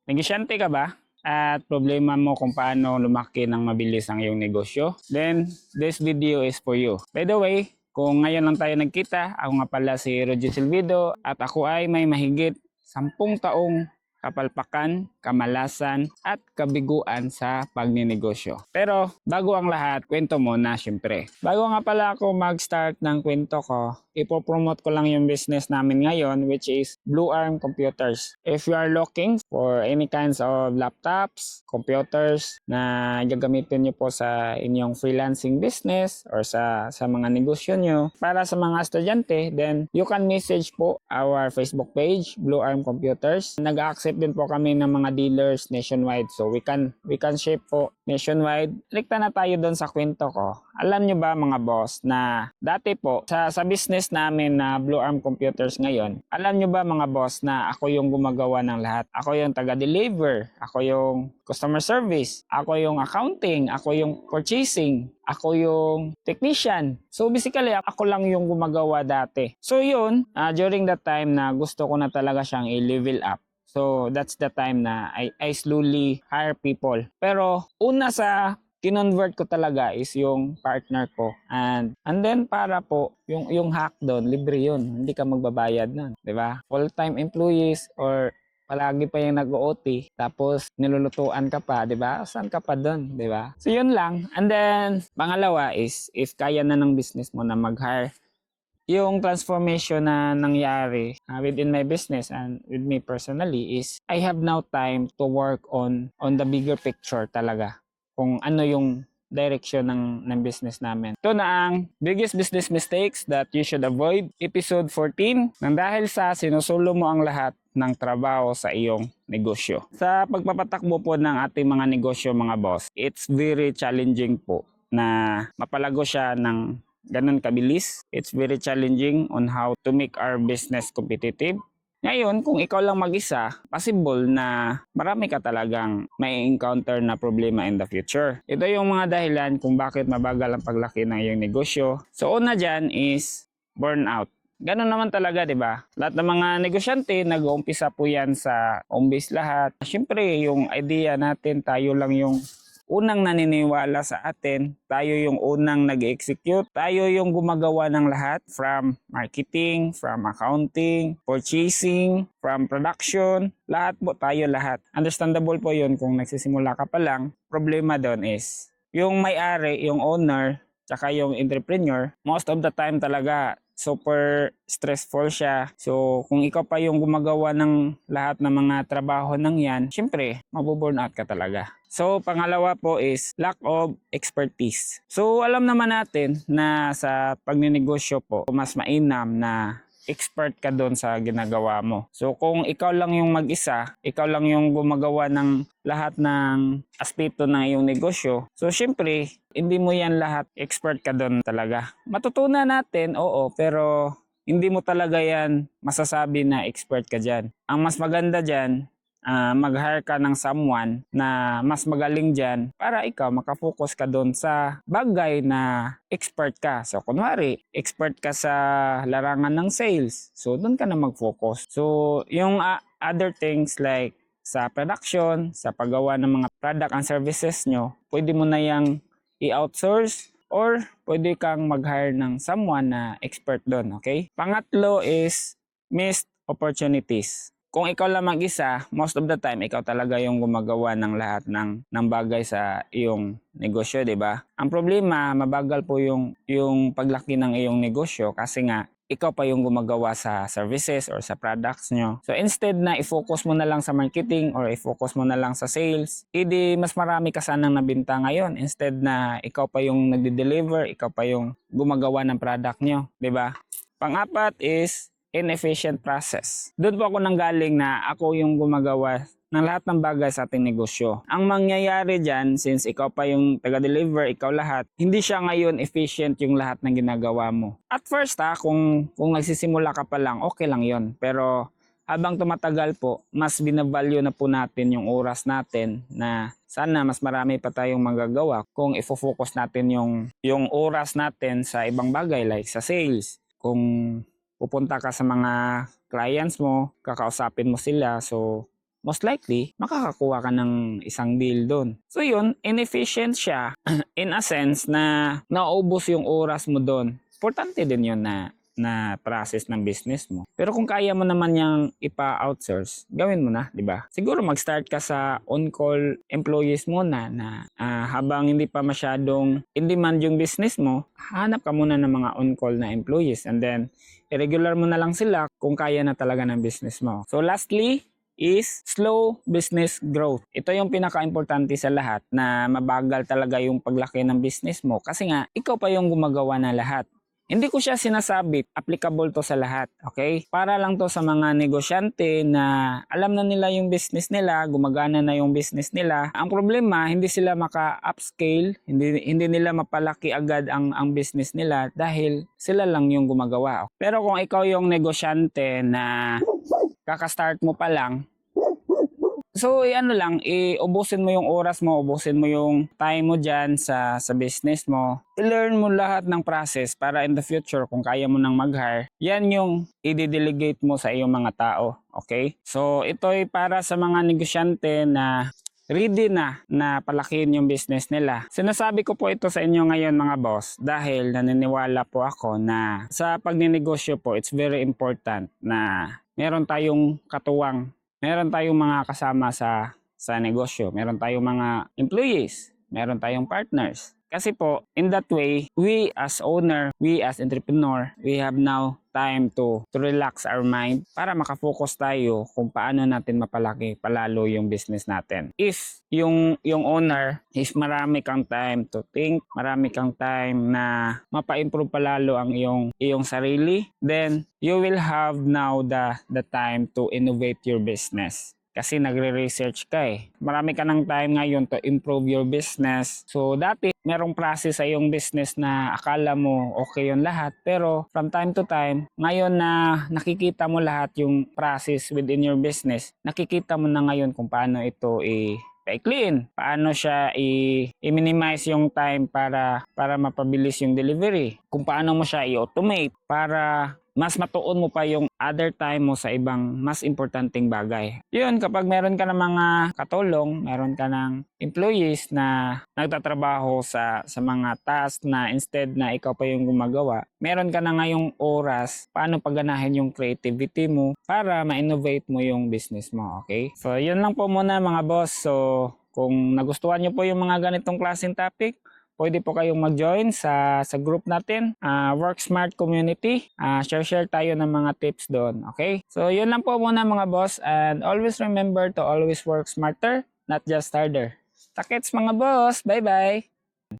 Negosyante ka ba? At problema mo kung paano lumaki ng mabilis ang iyong negosyo? Then, this video is for you. By the way, kung ngayon lang tayo nagkita, ako nga pala si Roger Silvido at ako ay may mahigit 10 taong kapalpakan, kamalasan at kabiguan sa pagninegosyo. Pero bago ang lahat, kwento muna syempre. Bago nga pala ako mag-start ng kwento ko, ipopromote ko lang yung business namin ngayon, which is Blue Arm Computers. If you are looking for any kinds of laptops, computers na gagamitin nyo po sa inyong freelancing business or sa mga negosyo nyo, para sa mga estudyante, then you can message po our Facebook page, Blue Arm Computers. Nag-accept din po kami ng mga dealers nationwide, so we can ship po nationwide. Likta na tayo doon sa kwento ko. Alam nyo ba mga boss na dati po sa business namin na Blue Arm Computers ngayon, alam nyo ba mga boss na ako yung gumagawa ng lahat? Ako yung taga-deliver, ako yung customer service, ako yung accounting, ako yung purchasing, ako yung technician. So basically, ako lang yung gumagawa dati. So yun, during that time na gusto ko na talaga siyang i-level up. So that's the time na I slowly hire people. Pero una sa kinonvert ko talaga is yung partner ko. And then para po, yung hack doon, libre yun. Hindi ka magbabayad nun. Diba? Full-time employees or palagi pa yung nag-OT, tapos nilulutuan ka pa, di ba? Saan ka pa doon, di ba? So yun lang. And then, pangalawa is, if kaya na ng business mo na mag-hire, yung transformation na nangyari within my business and with me personally is, I have now time to work on the bigger picture talaga. Kung ano yung direction ng business namin. Ito na ang biggest business mistakes that you should avoid. Episode 14, nang dahil sa sinusulo mo ang lahat ng trabaho sa iyong negosyo. Sa pagpapatakbo po ng ating mga negosyo mga boss, it's very challenging po na mapalago siya ng ganun kabilis. It's very challenging on how to make our business competitive. Ngayon, kung ikaw lang mag-isa, possible na marami ka talagang may encounter na problema in the future. Ito yung mga dahilan kung bakit mabagal ang paglaki ng iyong negosyo. So una dyan is burnout. Ganun naman talaga, di ba? Lahat ng mga negosyante, nag-uumpisa po yan sa home base lahat. Siyempre, yung idea natin, tayo lang yung unang naniniwala sa atin, tayo yung unang nag-execute, tayo yung gumagawa ng lahat from marketing, from accounting, purchasing, from production, lahat po tayo lahat. Understandable po yun kung nagsisimula ka pa lang. Problema doon is, yung may-ari, yung owner, tsaka yung entrepreneur, most of the time talaga, super stressful siya. So, kung ikaw pa yung gumagawa ng lahat ng mga trabaho ng yan, syempre, mabuburnout ka talaga. So, pangalawa po is lack of expertise. So, alam naman natin na sa pagninegosyo po, mas mainam na expert ka doon sa ginagawa mo. So, kung ikaw lang yung mag-isa, ikaw lang yung gumagawa ng lahat ng aspeto ng iyong negosyo, so syempre, hindi mo yan lahat expert ka doon talaga. Matutunan natin, oo, pero hindi mo talaga yan masasabi na expert ka dyan. Ang mas maganda dyan, mag-hire ka ng someone na mas magaling dyan para ikaw makafocus ka doon sa bagay na expert ka. So, kunwari, expert ka sa larangan ng sales. So, doon ka na mag-focus. So, yung other things like sa production, sa paggawa ng mga product and services nyo, pwede mo na yung i-outsource or pwede kang mag-hire ng someone na expert doon, okay? Pangatlo is missed opportunities. Kung ikaw lang mag-isa, most of the time, ikaw talaga yung gumagawa ng lahat ng bagay sa iyong negosyo, di ba? Ang problema, mabagal po yung paglaki ng iyong negosyo kasi nga, ikaw pa yung gumagawa sa services or sa products nyo. So instead na i-focus mo na lang sa marketing or i-focus mo na lang sa sales, edi mas marami ka sanang nabinta ngayon. Instead na ikaw pa yung nagde-deliver, ikaw pa yung gumagawa ng product nyo, di ba? Pang-apat is inefficient process. Doon po ako nanggaling na ako yung gumagawa ng lahat ng bagay sa ating negosyo. Ang mangyayari dyan, since ikaw pa yung taga-deliver, ikaw lahat, hindi siya ngayon efficient yung lahat ng ginagawa mo. At first kung nagsisimula ka pa lang, okay lang yon. Pero habang tumatagal po, mas binavalue na po natin yung oras natin na sana mas marami pa tayong magagawa kung ifo-focus natin yung oras natin sa ibang bagay like sa sales. Kung pupunta ka sa mga clients mo, kakausapin mo sila, so most likely, makakakuha ka ng isang deal doon. So yun, inefficient siya in a sense na naubos yung oras mo doon. Importante din yun na process ng business mo. Pero kung kaya mo naman yung ipa-outsource, gawin mo na, di ba? Siguro mag-start ka sa on-call employees muna na habang hindi pa masyadong in-demand yung business mo, hanap ka muna ng mga on-call na employees and then i-regular mo na lang sila kung kaya na talaga ng business mo. So lastly, is slow business growth. Ito yung pinaka-importante sa lahat na mabagal talaga yung paglaki ng business mo kasi nga, ikaw pa yung gumagawa na lahat. Hindi ko siya sinasabi, applicable to sa lahat, okay? Para lang to sa mga negosyante na alam na nila yung business nila, gumagana na yung business nila. Ang problema, hindi sila maka-upscale, hindi nila mapalaki agad ang business nila dahil sila lang yung gumagawa. Pero kung ikaw yung negosyante na kaka-start mo pa lang, so, ubusin mo yung oras mo, ubusin mo yung time mo dyan sa business mo. I-learn mo lahat ng process para in the future, kung kaya mo nang mag-hire, yan yung i-delegate mo sa iyong mga tao. Okay? So, ito ay para sa mga negosyante na ready na palakihin yung business nila. Sinasabi ko po ito sa inyo ngayon mga boss dahil naniniwala po ako na sa pagninegosyo po, it's very important na meron tayong katuwang. Meron tayong mga kasama sa negosyo. Meron tayong mga employees. Meron tayong partners. Kasi po, in that way, we as owner, we as entrepreneur, we have now time to relax our mind para makafocus tayo kung paano natin mapalaki palalo yung business natin. If yung owner is marami kang time to think, marami kang time na mapa-improve palalo ang iyong sarili, then you will have now the time to innovate your business. Kasi nagre-research ka eh. Marami ka ng time ngayon to improve your business. So dati, merong process sa iyong business na akala mo okay yun lahat. Pero from time to time, ngayon na nakikita mo lahat yung process within your business, nakikita mo na ngayon kung paano ito i-clean. Paano siya i-minimize yung time para mapabilis yung delivery. Kung paano mo siya i-automate para mas matuon mo pa yung other time mo sa ibang mas importanteng bagay. Yun, kapag meron ka ng mga katulong, meron ka ng employees na nagtatrabaho sa mga task na instead na ikaw pa yung gumagawa, meron ka na ngayong oras paano pagganahin yung creativity mo para ma-innovate mo yung business mo, okay? So, yun lang po muna mga boss. So, kung nagustuhan nyo po yung mga ganitong klaseng topic, pwede po kayong mag-join sa group natin, Work Smart Community. Share tayo ng mga tips doon, okay? So, yun lang po muna mga boss. And always remember to always work smarter, not just harder. Takets mga boss! Bye-bye!